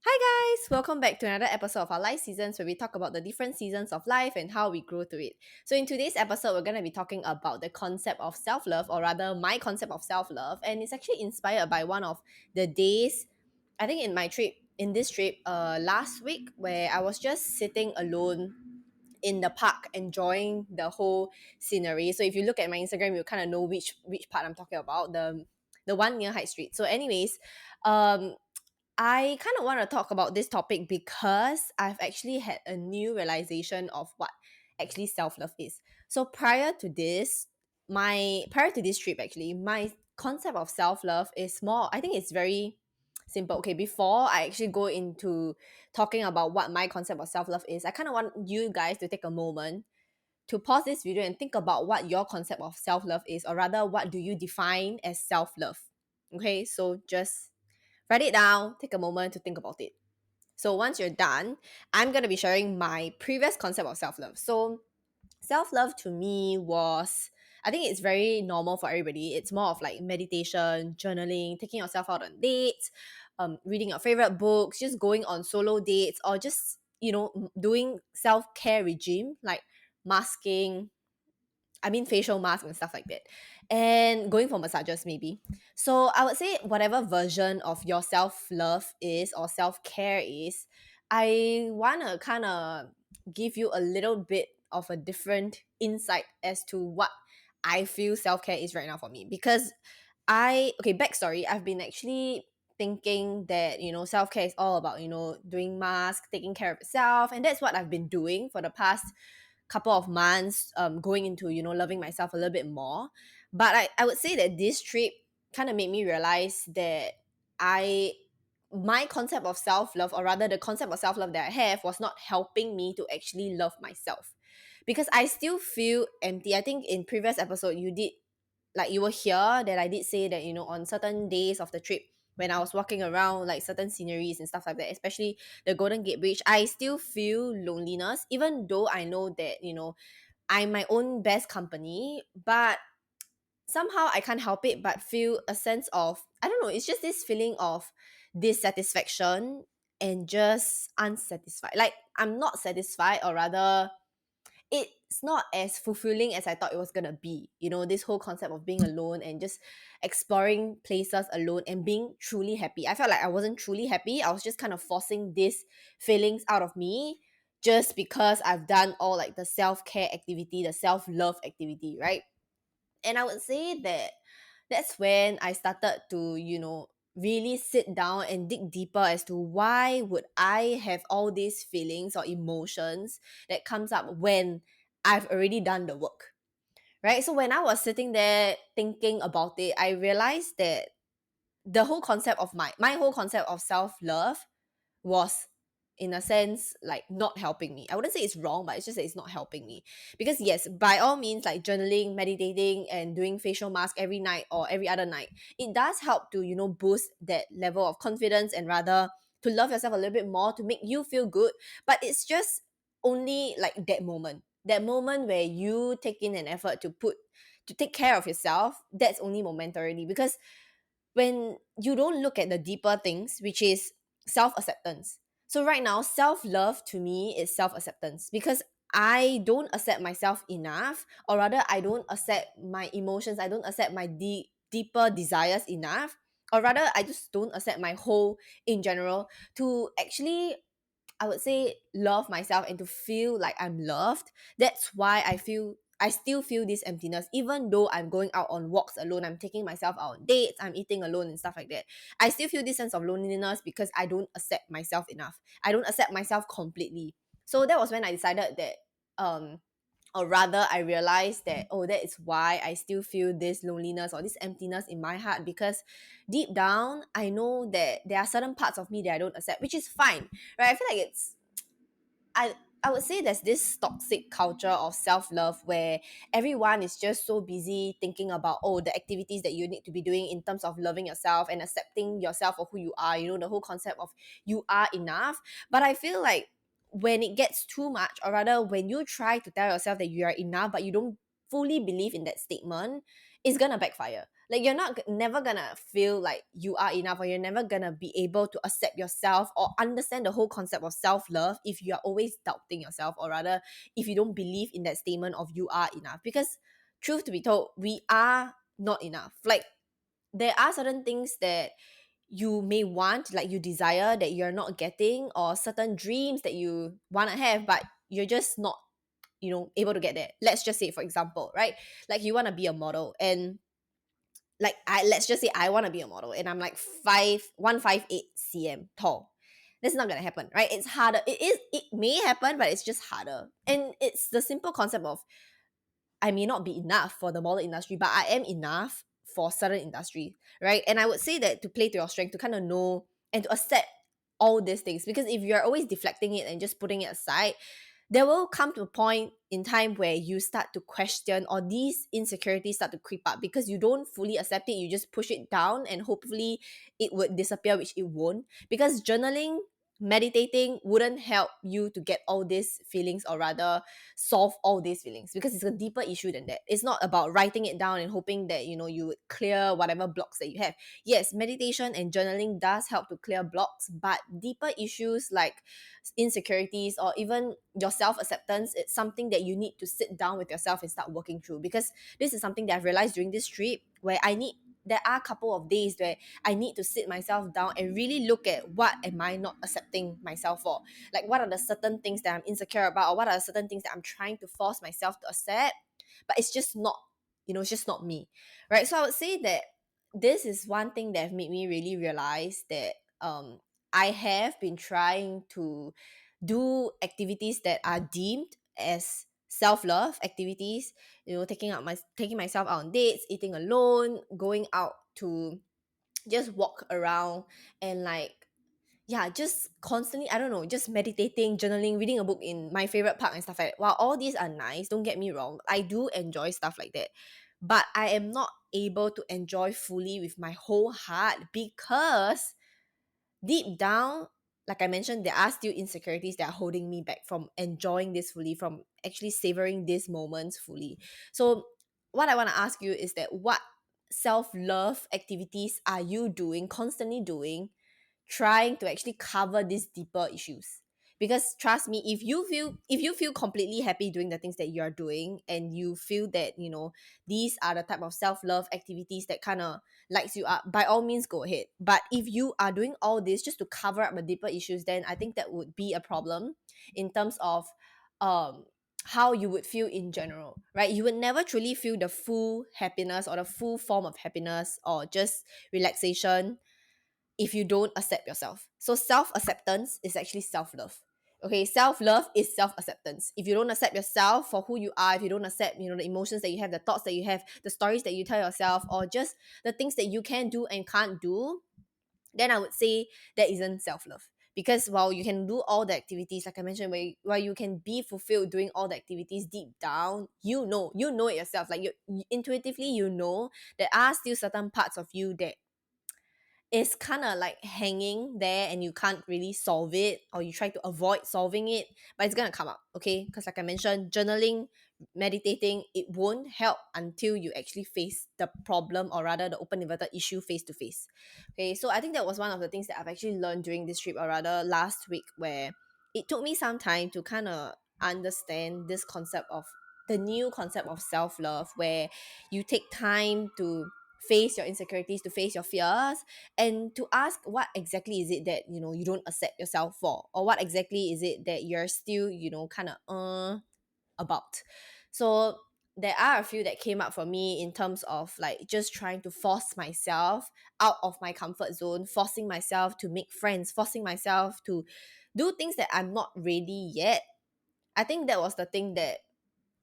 Hi guys, welcome back to another episode of our life seasons where we talk about the different seasons of life and how we grow through it. So in today's episode, we're going to be talking about the concept of self-love, or rather my concept of self-love, and it's actually inspired by one of the days, I think in this trip last week, where I was just sitting alone in the park enjoying the whole scenery. So if you look at my Instagram, you'll kind of know which part I'm talking about, the one near High Street. So anyways, um I kind of want to talk about this topic because I've actually had a new realization of what actually self-love is. So prior to this trip actually, my concept of self-love is more, I think it's very simple. Okay, before I actually go into talking about what my concept of self-love is, I kind of want you guys to take a moment to pause this video and think about what your concept of self-love is, or rather what do you define as self-love. Okay, so just write it down, take a moment to think about it. So once you're done, I'm going to be sharing my previous concept of self love. So, self love to me was, I think it's very normal for everybody. It's more of like meditation, journaling, taking yourself out on dates, reading your favorite books, just going on solo dates, or just, doing self care regime like masking, facial mask and stuff like that. And going for massages, maybe. So I would say whatever version of your self love is or self care is, I want to kind of give you a little bit of a different insight as to what I feel self care is right now for me. Because backstory, I've been actually thinking that, self care is all about, doing mask, taking care of yourself. And that's what I've been doing for the past couple of months, going into loving myself a little bit more. But I would say that this trip kind of made me realize that I my concept of self-love, or rather the concept of self-love that I have, was not helping me to actually love myself, because I still feel empty. I think in previous episode you will hear that I did say that, on certain days of the trip, when I was walking around like certain sceneries and stuff like that, especially the Golden Gate Bridge, I still feel loneliness, even though I know that, I'm my own best company. But somehow I can't help it but feel a sense of, I don't know, it's just this feeling of dissatisfaction and just unsatisfied. Like, I'm not satisfied, or rather, it's not as fulfilling as I thought it was gonna be. This whole concept of being alone and just exploring places alone and being truly happy. I felt like I wasn't truly happy. I was just kind of forcing these feelings out of me just because I've done all like the self care activity, the self love activity, right? And I would say that that's when I started to, really sit down and dig deeper as to why would I have all these feelings or emotions that comes up when I've already done the work. Right? So when I was sitting there thinking about it, I realized that the whole concept of my whole concept of self-love was, in a sense, like not helping me. I wouldn't say it's wrong, but it's just that it's not helping me. Because yes, by all means, like journaling, meditating, and doing facial mask every night or every other night, it does help to, boost that level of confidence, and rather to love yourself a little bit more, to make you feel good. But it's just only like that moment where you take in an effort to take care of yourself. That's only momentarily, because when you don't look at the deeper things, which is self acceptance. So, right now, self love to me is self acceptance, because I don't accept myself enough, or rather, I don't accept my emotions, I don't accept my deeper desires enough, or rather, I just don't accept my whole in general to actually, I would say, love myself and to feel like I'm loved. That's why I still feel this emptiness, even though I'm going out on walks alone, I'm taking myself out on dates, I'm eating alone and stuff like that. I still feel this sense of loneliness because I don't accept myself enough. I don't accept myself completely. So that was when I decided that, or rather I realized that, oh, that is why I still feel this loneliness or this emptiness in my heart, because deep down I know that there are certain parts of me that I don't accept, which is fine, right? I feel like I I would say there's this toxic culture of self-love where everyone is just so busy thinking about, oh, the activities that you need to be doing in terms of loving yourself and accepting yourself for who you are, the whole concept of you are enough. But I feel like when it gets too much, or rather when you try to tell yourself that you are enough but you don't fully believe in that statement, it's gonna backfire. Like you're not never gonna feel like you are enough, or you're never gonna be able to accept yourself or understand the whole concept of self-love if you are always doubting yourself, or rather if you don't believe in that statement of you are enough. Because truth to be told, we are not enough. Like there are certain things that you may want, like you desire, that you're not getting, or certain dreams that you want to have but you're just not, able to get there. Let's just say, for example, right, like you want to be a model, and like let's just say I want to be a model, and I'm like 158 cm tall. That's not gonna happen, right? It's harder. It may happen, but it's just harder. And it's the simple concept of, I may not be enough for the model industry, but I am enough for certain industry, right? And I would say that to play to your strength, to kind of know and to accept all these things. Because if you're always deflecting it and just putting it aside, there will come to a point in time where you start to question, or these insecurities start to creep up because you don't fully accept it. You just push it down and hopefully it would disappear, which it won't. Because journaling, meditating wouldn't help you to get all these feelings, or rather solve all these feelings, because it's a deeper issue than that. It's not about writing it down and hoping that you would clear whatever blocks that you have. Yes, meditation and journaling does help to clear blocks, but deeper issues like insecurities or even your self-acceptance, it's something that you need to sit down with yourself and start working through. Because this is something that I've realized during this trip, where there are a couple of days where I need to sit myself down and really look at what am I not accepting myself for. Like what are the certain things that I'm insecure about, or what are the certain things that I'm trying to force myself to accept, but it's just not, it's just not me, right? So I would say that this is one thing that have made me really realize that I have been trying to do activities that are deemed as self-love activities, taking myself out on dates, eating alone, going out to just walk around, and like, yeah, just constantly, I don't know, just meditating, journaling, reading a book in my favorite park and stuff like that. While all these are nice, don't get me wrong, I do enjoy stuff like that, but I am not able to enjoy fully with my whole heart, because deep down, like I mentioned, there are still insecurities that are holding me back from enjoying this fully, from actually savoring these moments fully. So what I want to ask you is that, what self-love activities are you doing, constantly doing, trying to actually cover these deeper issues? Because trust me, if you feel completely happy doing the things that you're doing, and you feel that these are the type of self-love activities that kind of lights you up, by all means go ahead. But if you are doing all this just to cover up the deeper issues, then I think that would be a problem in terms of um how you would feel in general, right? You would never truly feel the full happiness, or the full form of happiness, or just relaxation, if you don't accept yourself. So self-acceptance is actually self-love. Okay, self-love is self-acceptance. If you don't accept yourself for who you are, if you don't accept, the emotions that you have, the thoughts that you have, the stories that you tell yourself, or just the things that you can do and can't do, then I would say that isn't self-love. Because while you can do all the activities, like I mentioned, while you can be fulfilled doing all the activities, deep down, you know it yourself. Like intuitively, there are still certain parts of you that is kind of like hanging there, and you can't really solve it, or you try to avoid solving it, but it's gonna come up, okay? Because like I mentioned, journaling, meditating, it won't help until you actually face the problem, or rather the open inverted issue, face to face. Okay, so I think that was one of the things that I've actually learned during this trip, or rather last week, where it took me some time to kind of understand this concept of the new concept of self-love, where you take time to face your insecurities, to face your fears, and to ask what exactly is it that you don't accept yourself for, or what exactly is it that you're still kind of about. So there are a few that came up for me in terms of like just trying to force myself out of my comfort zone, forcing myself to make friends, forcing myself to do things that I'm not ready yet. I think that was the thing that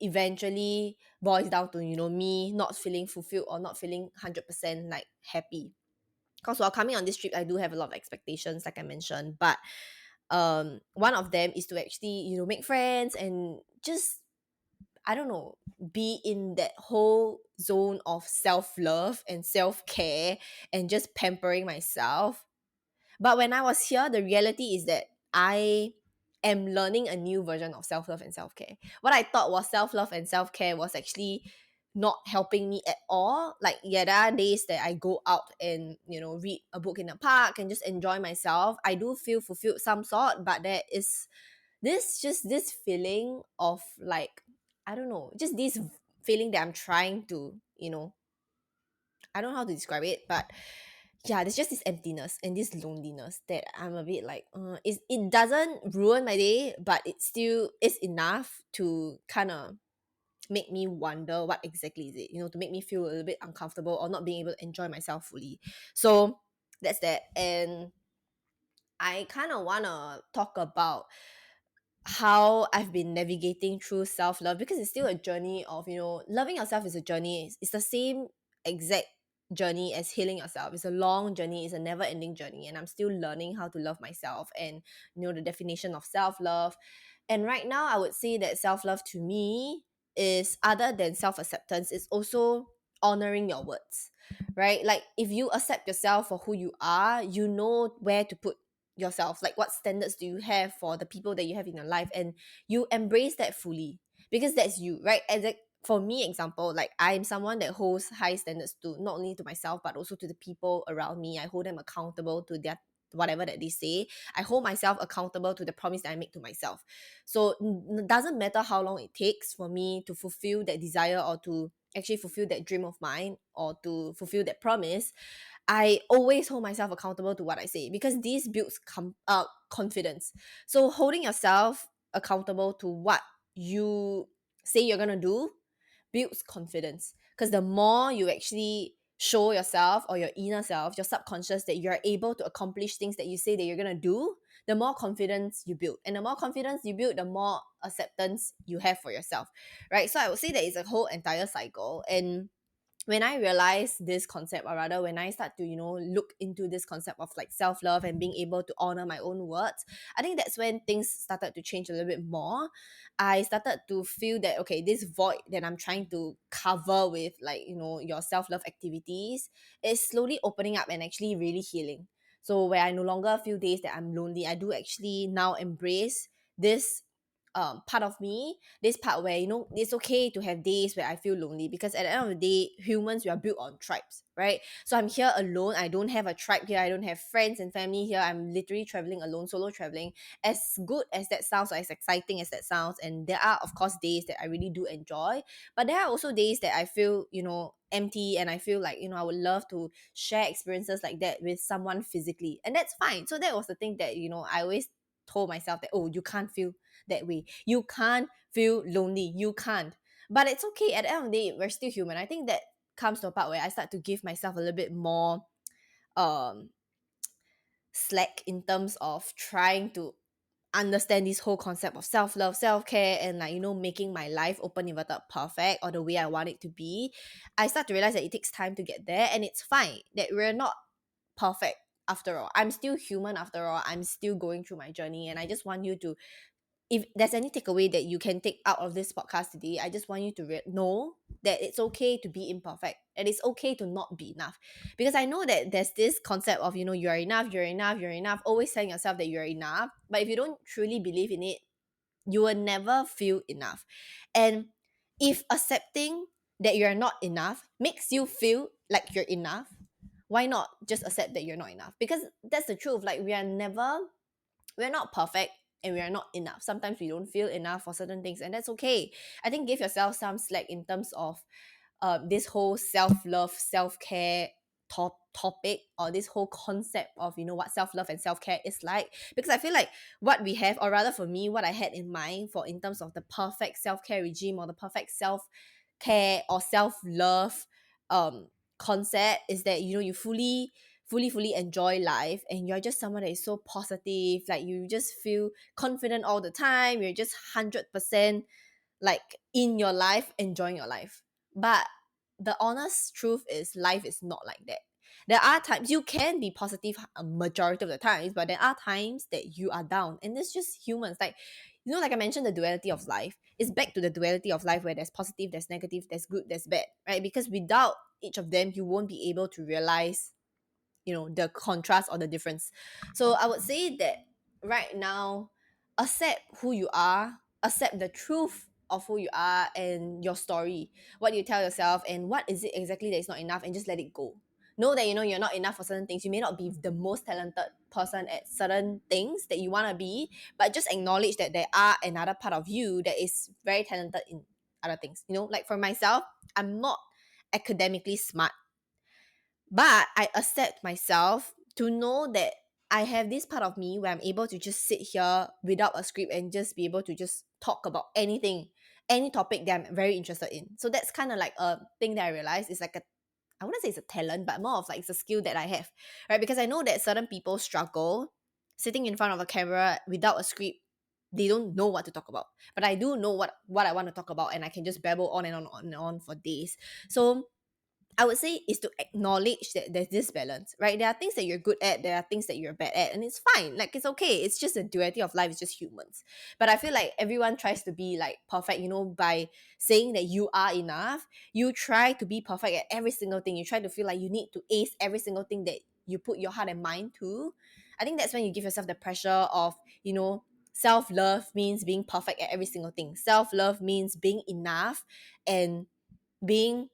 eventually boils down to me not feeling fulfilled, or not feeling 100% like happy. Because while coming on this trip, I do have a lot of expectations, like I mentioned, but one of them is to actually make friends, and just, I don't know, be in that whole zone of self-love and self-care, and just pampering myself. But when I was here, the reality is that I am learning a new version of self-love and self-care. What I thought was self-love and self-care was actually not helping me at all. Like, yeah, there are days that I go out and, read a book in the park and just enjoy myself. I do feel fulfilled some sort, but there is this feeling of like, I don't know, just this feeling that I'm trying to, I don't know how to describe it, but yeah, there's just this emptiness and this loneliness that I'm a bit like, it doesn't ruin my day, but it still is enough to kind of make me wonder what exactly is it, to make me feel a little bit uncomfortable or not being able to enjoy myself fully. So that's that. And I kind of want to talk about how I've been navigating through self love, because it's still a journey of, loving yourself is a journey. It's the same exact journey as healing yourself. It's a long journey, it's a never ending journey. And I'm still learning how to love myself and, the definition of self love. And right now, I would say that self love to me is, other than self acceptance, is also honoring your words, right? Like, if you accept yourself for who you are, you know where to put yourself, like what standards do you have for the people that you have in your life, and you embrace that fully, because that's you, right? For me, example, like, I'm someone that holds high standards to, not only to myself but also to the people around me. I hold them accountable to their whatever that they say. I hold myself accountable to the promise that I make to myself. So it doesn't matter how long it takes for me to fulfill that desire, or to actually fulfill that dream of mine, or to fulfill that promise. I always hold myself accountable to what I say, because this builds confidence. So holding yourself accountable to what you say you're gonna do builds confidence, because the more you actually show yourself, or your inner self, your subconscious, that you're able to accomplish things that you say that you're gonna do, the more confidence you build. And the more confidence you build, the more acceptance you have for yourself, right? So I would say that it's a whole entire cycle. And when I realized this concept, or rather when I start to, look into this concept of like self-love and being able to honor my own words, I think that's when things started to change a little bit more. I started to feel that, okay, this void that I'm trying to cover with, like, your self-love activities, is slowly opening up and actually really healing. So where I no longer feel days that I'm lonely, I do actually now embrace this part of me, this part where, it's okay to have days where I feel lonely, because at the end of the day, humans, we are built on tribes, right? So I'm here alone, I don't have a tribe here, I don't have friends and family here, I'm literally traveling alone, solo traveling. As good as that sounds, or as exciting as that sounds, and there are of course days that I really do enjoy, but there are also days that I feel, empty, and I feel like, I would love to share experiences like that with someone physically, and that's fine. So that was the thing that, I always told myself, that, oh, you can't feel that way. You can't feel lonely. You can't. But it's okay. At the end of the day, we're still human. I think that comes to a part where I start to give myself a little bit more um slack in terms of trying to understand this whole concept of self-love, self-care, and like, making my life, open inverted, perfect, or the way I want it to be. I start to realize that it takes time to get there, and it's fine that we're not perfect after all. I'm still human after all. I'm still going through my journey, and I just want you to, if there's any takeaway that you can take out of this podcast today, I just want you to know that it's okay to be imperfect, and it's okay to not be enough. Because I know that there's this concept of, you're enough, you're enough, you're enough, always telling yourself that you're enough. But if you don't truly believe in it, you will never feel enough. And if accepting that you're not enough makes you feel like you're enough, why not just accept that you're not enough? Because that's the truth. Like, we're not perfect, and we are not enough. Sometimes we don't feel enough for certain things, and that's okay. I think give yourself some slack in terms of this whole self-love, self-care topic, or this whole concept of, what self-love and self-care is like. Because I feel like what we have, or rather for me, what I had in mind for, in terms of the perfect self-care regime, or the perfect self-care or self-love um concept, is that, you fully enjoy life, and you're just someone that is so positive, like you just feel confident all the time, you're just 100% like in your life, enjoying your life. But the honest truth is, life is not like that. There are times you can be positive a majority of the times, but there are times that you are down, and it's just humans. Like, like I mentioned, the duality of life is back to the duality of life, where there's positive, there's negative, there's good, there's bad, right? Because without each of them, you won't be able to realize, the contrast or the difference. So I would say that right now, accept who you are, accept the truth of who you are and your story, what you tell yourself, and what is it exactly that is not enough, and just let it go. Know that you're not enough for certain things. You may not be the most talented person at certain things that you want to be, but just acknowledge that there are another part of you that is very talented in other things. Like for myself, I'm not academically smart, but I accept myself to know that I have this part of me where I'm able to just sit here without a script and just be able to just talk about anything, any topic that I'm very interested in. So that's kind of like a thing that I realized is like I wouldn't say it's a talent, but more of like it's a skill that I have, right? Because I know that certain people struggle sitting in front of a camera without a script. They don't know what to talk about, but I do know what I want to talk about, and I can just babble on and on and on for days. So I would say is to acknowledge that there's this balance, right? There are things that you're good at, there are things that you're bad at, and it's fine. Like it's okay. It's just a duality of life. It's just humans. But I feel like everyone tries to be like perfect, by saying that you are enough. You try to be perfect at every single thing. You try to feel like you need to ace every single thing that you put your heart and mind to. I think that's when you give yourself the pressure of, self love means being perfect at every single thing. Self love means being enough and being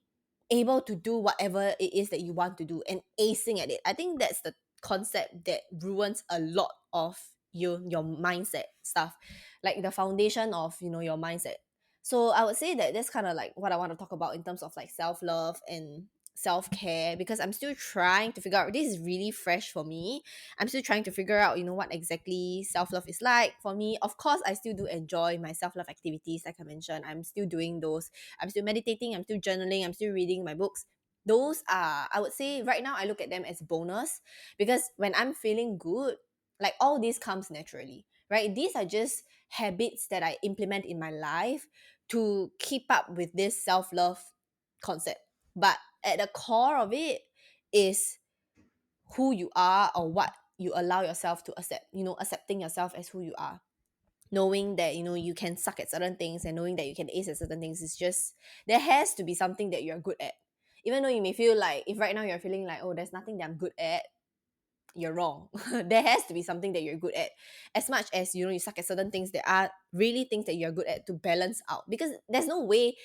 able to do whatever it is that you want to do and acing at it. I think that's the concept that ruins a lot of your mindset stuff, like the foundation of your mindset. So I would say that that's kind of like what I want to talk about in terms of like self-love and self-care, because I'm still trying to figure out, this is really fresh for me. I'm still trying to figure out what exactly self-love is like for me. Of course, I still do enjoy my self-love activities. Like I mentioned, I'm still doing those. I'm still meditating, I'm still journaling, I'm still reading my books. Those are, I would say right now, I look at them as bonus, because when I'm feeling good, like all this comes naturally, right? These are just habits that I implement in my life to keep up with this self-love concept. But at the core of it is who you are, or what you allow yourself to accept, accepting yourself as who you are, knowing that you can suck at certain things, and knowing that you can ace at certain things. Is just, there has to be something that you're good at. Even though you may feel like, if right now you're feeling like, oh, there's nothing that I'm good at, you're wrong. There has to be something that you're good at. As much as you suck at certain things, there are really things that you're good at to balance out, because there's no way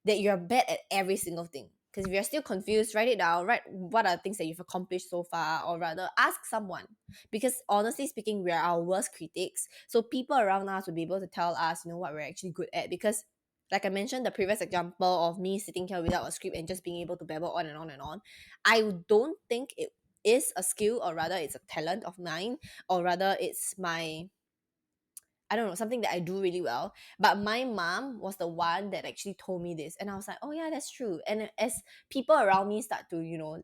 that you're bad at every single thing. Because if you're still confused, write it down. Write what are the things that you've accomplished so far, or rather ask someone. Because honestly speaking, we are our worst critics. So people around us will be able to tell us, what we're actually good at. Because like I mentioned, the previous example of me sitting here without a script and just being able to babble on and on and on, I don't think it is a skill, or rather it's a talent of mine, or rather it's my, I don't know, something that I do really well. But my mom was the one that actually told me this, and I was like, oh yeah, that's true. And as people around me start to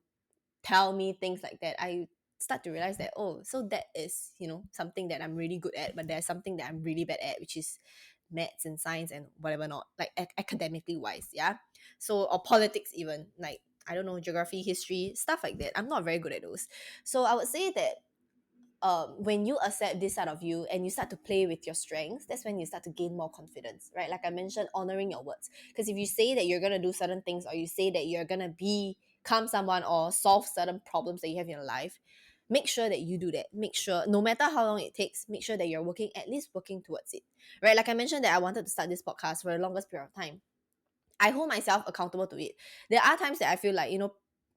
tell me things like that, I start to realize that, oh, so that is something that I'm really good at, but there's something that I'm really bad at, which is maths and science and whatever, not like academically wise. Yeah. So, or politics, even, like, I don't know, geography, history, stuff like that, I'm not very good at those. So I would say that when you accept this side of you and you start to play with your strengths, that's when you start to gain more confidence, right? Like I mentioned, honoring your words. Because if you say that you're going to do certain things, or you say that you're going to become someone or solve certain problems that you have in your life, make sure that you do that. Make sure, no matter how long it takes, make sure that you're working, at least working towards it, right? Like I mentioned that I wanted to start this podcast for the longest period of time. I hold myself accountable to it. There are times that I feel like,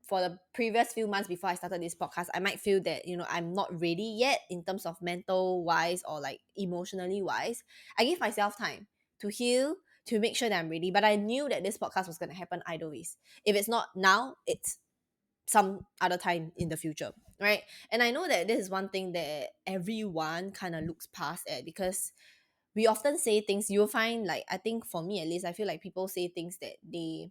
for the previous few months before I started this podcast, I might feel that, I'm not ready yet in terms of mental wise, or like emotionally wise. I give myself time to heal, to make sure that I'm ready. But I knew that this podcast was going to happen either ways. If it's not now, it's some other time in the future, right? And I know that this is one thing that everyone kind of looks past at, because we often say things, you'll find, like, I think for me at least, I feel like people say things that they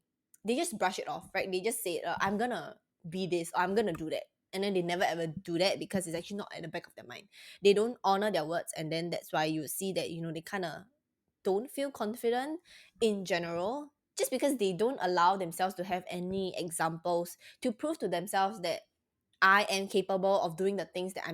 just brush it off, right? They just say, I'm gonna be this, or I'm gonna do that, and then they never ever do that, because it's actually not at the back of their mind. They don't honor their words, and then that's why you see that they kind of don't feel confident in general, just because they don't allow themselves to have any examples to prove to themselves that I am capable of doing the things that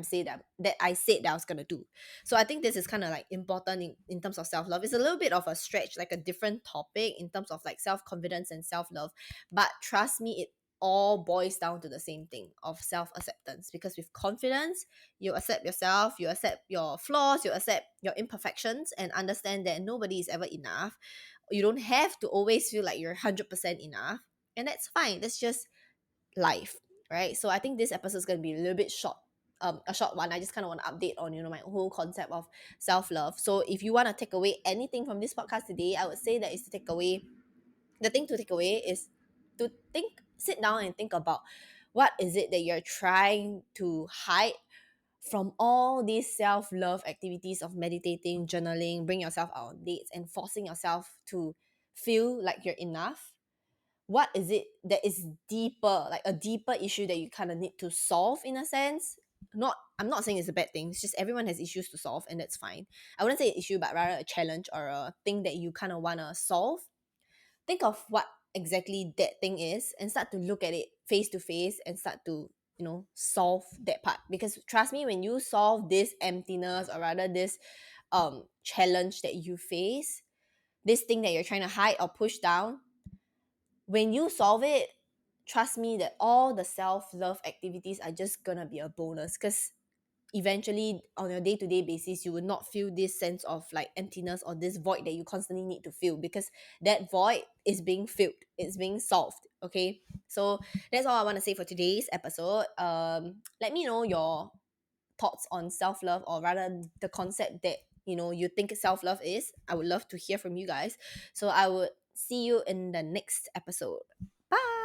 that I said that I was gonna do. So I think this is kind of like important in terms of self-love. It's a little bit of a stretch, like a different topic in terms of like self-confidence and self-love. But trust me, it all boils down to the same thing of self-acceptance. Because with confidence, you accept yourself, you accept your flaws, you accept your imperfections, and understand that nobody is ever enough. you don't have to always feel like you're 100% enough, and that's fine. That's just life, right? So I think this episode is going to be a little bit short, a short one. I just kind of want to update on, my whole concept of self-love. So if you want to take away anything from this podcast today, I would say that is to take away, the thing to take away is to sit down and think about what is it that you're trying to hide from all these self-love activities of meditating, journaling, bring yourself out on dates, and forcing yourself to feel like you're enough. What is it that is deeper, like a deeper issue that you kind of need to solve, in a sense? Not, I'm not saying it's a bad thing, it's just everyone has issues to solve, and that's fine. I wouldn't say an issue, but rather a challenge or a thing that you kind of want to solve. Think of what exactly that thing is and start to look at it face to face and start to, solve that part. Because trust me, when you solve this emptiness, or rather this challenge that you face, this thing that you're trying to hide or push down, when you solve it, trust me that all the self-love activities are just gonna be a bonus. Because eventually, on your day-to-day basis, you will not feel this sense of like emptiness or this void that you constantly need to fill, because that void is being filled, it's being solved. Okay, so that's all I want to say for today's episode. Let me know your thoughts on self-love, or rather the concept that you think self-love is. I would love to hear from you guys. So I would see you in the next episode. Bye.